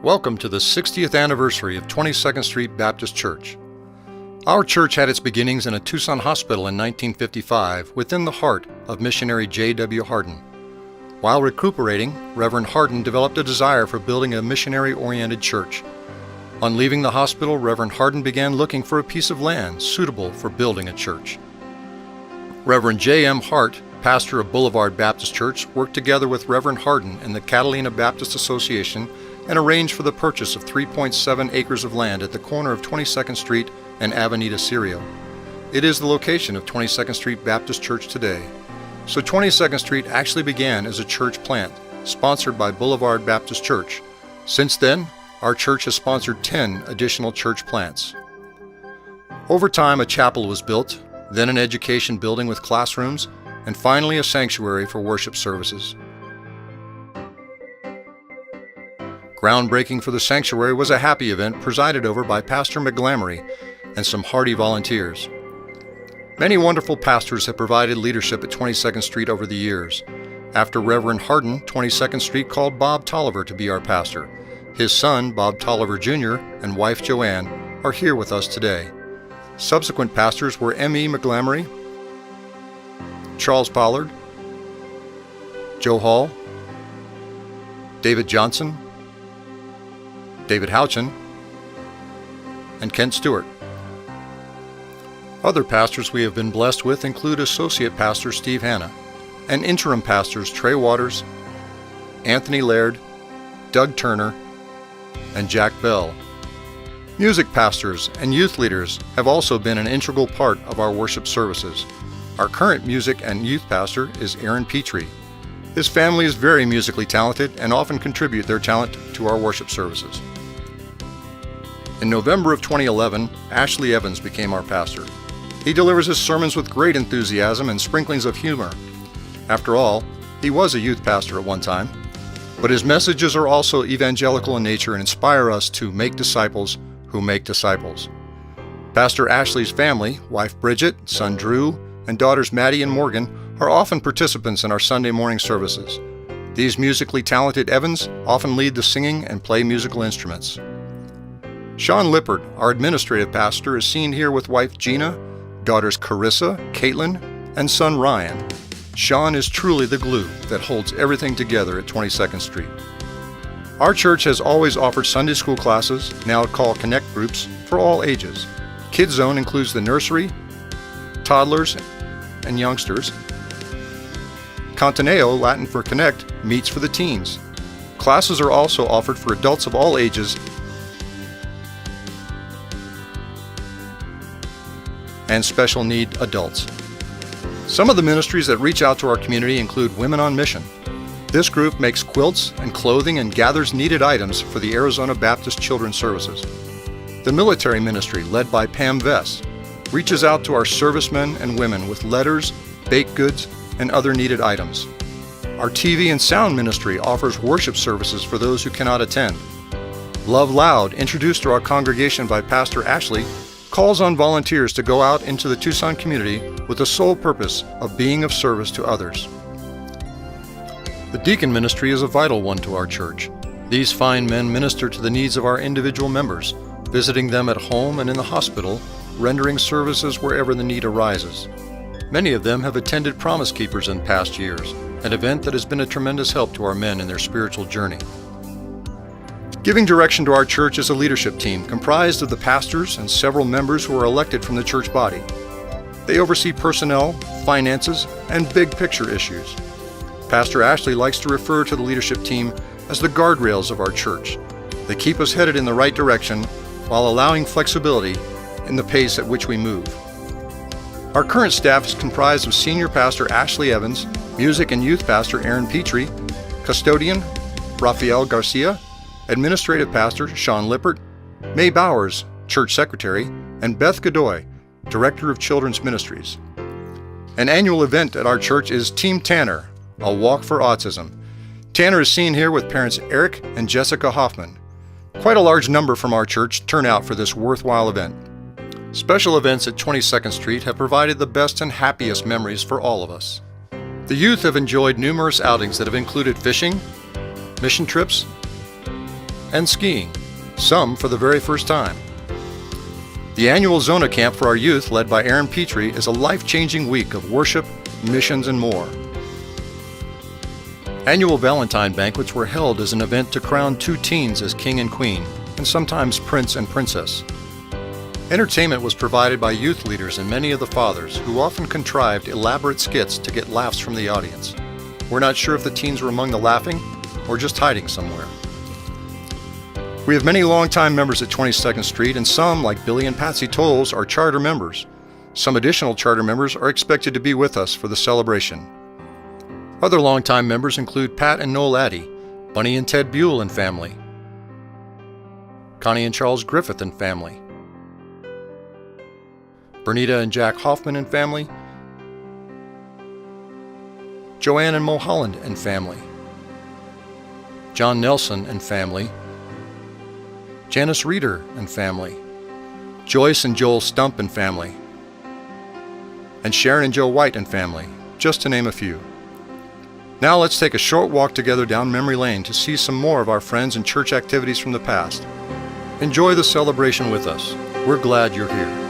Welcome to the 60th anniversary of 22nd Street Baptist Church. Our church had its beginnings in a Tucson hospital in 1955 within the heart of missionary J.W. Hardin. While recuperating, Reverend Hardin developed a desire for building a missionary-oriented church. On leaving the hospital, Reverend Hardin began looking for a piece of land suitable for building a church. Reverend J.M. Hart, pastor of Boulevard Baptist Church, worked together with Reverend Hardin in the Catalina Baptist Association and arranged for the purchase of 3.7 acres of land at the corner of 22nd Street and Avenida Sirio. It is the location of 22nd Street Baptist Church today. So 22nd Street actually began as a church plant, sponsored by Boulevard Baptist Church. Since then, our church has sponsored 10 additional church plants. Over time, a chapel was built, then an education building with classrooms, and finally a sanctuary for worship services. Groundbreaking for the sanctuary was a happy event presided over by Pastor McGlamory and some hardy volunteers. Many wonderful pastors have provided leadership at 22nd Street over the years. After Reverend Hardin, 22nd Street called Bob Tolliver to be our pastor. His son, Bob Tolliver Jr., and wife Joanne are here with us today. Subsequent pastors were M.E. McGlamory, Charles Pollard, Joe Hall, David Johnson, David Houchin, and Kent Stewart. Other pastors we have been blessed with include Associate Pastor Steve Hanna and interim pastors Trey Waters, Anthony Laird, Doug Turner, and Jack Bell. Music pastors and youth leaders have also been an integral part of our worship services. Our current music and youth pastor is Aaron Petrie. His family is very musically talented and often contribute their talent to our worship services. In November of 2011, Ashley Evans became our pastor. He delivers his sermons with great enthusiasm and sprinklings of humor. After all, he was a youth pastor at one time, but his messages are also evangelical in nature and inspire us to make disciples who make disciples. Pastor Ashley's family, wife Bridget, son Drew, and daughters Maddie and Morgan, are often participants in our Sunday morning services. These musically talented Evans often lead the singing and play musical instruments. Sean Lippert, our administrative pastor, is seen here with wife Gina, daughters Carissa, Caitlin, and son Ryan. Sean is truly the glue that holds everything together at 22nd Street. Our church has always offered Sunday school classes, now called Connect groups, for all ages. Kids Zone includes the nursery, toddlers, and youngsters. Conteneo, Latin for Connect, meets for the teens. Classes are also offered for adults of all ages and special need adults. Some of the ministries that reach out to our community include Women on Mission. This group makes quilts and clothing and gathers needed items for the Arizona Baptist Children's Services. The Military Ministry, led by Pam Vess, reaches out to our servicemen and women with letters, baked goods, and other needed items. Our TV and Sound Ministry offers worship services for those who cannot attend. Love Loud, introduced to our congregation by Pastor Ashley, calls on volunteers to go out into the Tucson community with the sole purpose of being of service to others. The Deacon Ministry is a vital one to our church. These fine men minister to the needs of our individual members, visiting them at home and in the hospital, rendering services wherever the need arises. Many of them have attended Promise Keepers in past years, an event that has been a tremendous help to our men in their spiritual journey. Giving direction to our church is a leadership team comprised of the pastors and several members who are elected from the church body. They oversee personnel, finances, and big picture issues. Pastor Ashley likes to refer to the leadership team as the guardrails of our church. They keep us headed in the right direction while allowing flexibility in the pace at which we move. Our current staff is comprised of Senior Pastor Ashley Evans, Music and Youth Pastor Aaron Petrie, Custodian Rafael Garcia, Administrative Pastor Sean Lippert, May Bowers, Church Secretary, and Beth Godoy, Director of Children's Ministries. An annual event at our church is Team Tanner, a walk for autism. Tanner is seen here with parents Eric and Jessica Hoffman. Quite a large number from our church turn out for this worthwhile event. Special events at 22nd Street have provided the best and happiest memories for all of us. The youth have enjoyed numerous outings that have included fishing, mission trips, and skiing, some for the very first time. The annual Zona Camp for our youth, led by Aaron Petrie, is a life-changing week of worship, missions, and more. Annual Valentine banquets were held as an event to crown 2 teens as king and queen, and sometimes prince and princess. Entertainment was provided by youth leaders and many of the fathers, who often contrived elaborate skits to get laughs from the audience. We're not sure if the teens were among the laughing or just hiding somewhere. We have many longtime members at 22nd Street, and some, like Billy and Patsy Tolles, are charter members. Some additional charter members are expected to be with us for the celebration. Other longtime members include Pat and Noel Addy, Bunny and Ted Buell and family, Connie and Charles Griffith and family, Bernita and Jack Hoffman and family, Joanne and Mo Holland and family, John Nelson and family, Janice Reeder and family, Joyce and Joel Stump and family, and Sharon and Joe White and family, just to name a few. Now let's take a short walk together down memory lane to see some more of our friends and church activities from the past. Enjoy the celebration with us. We're glad you're here.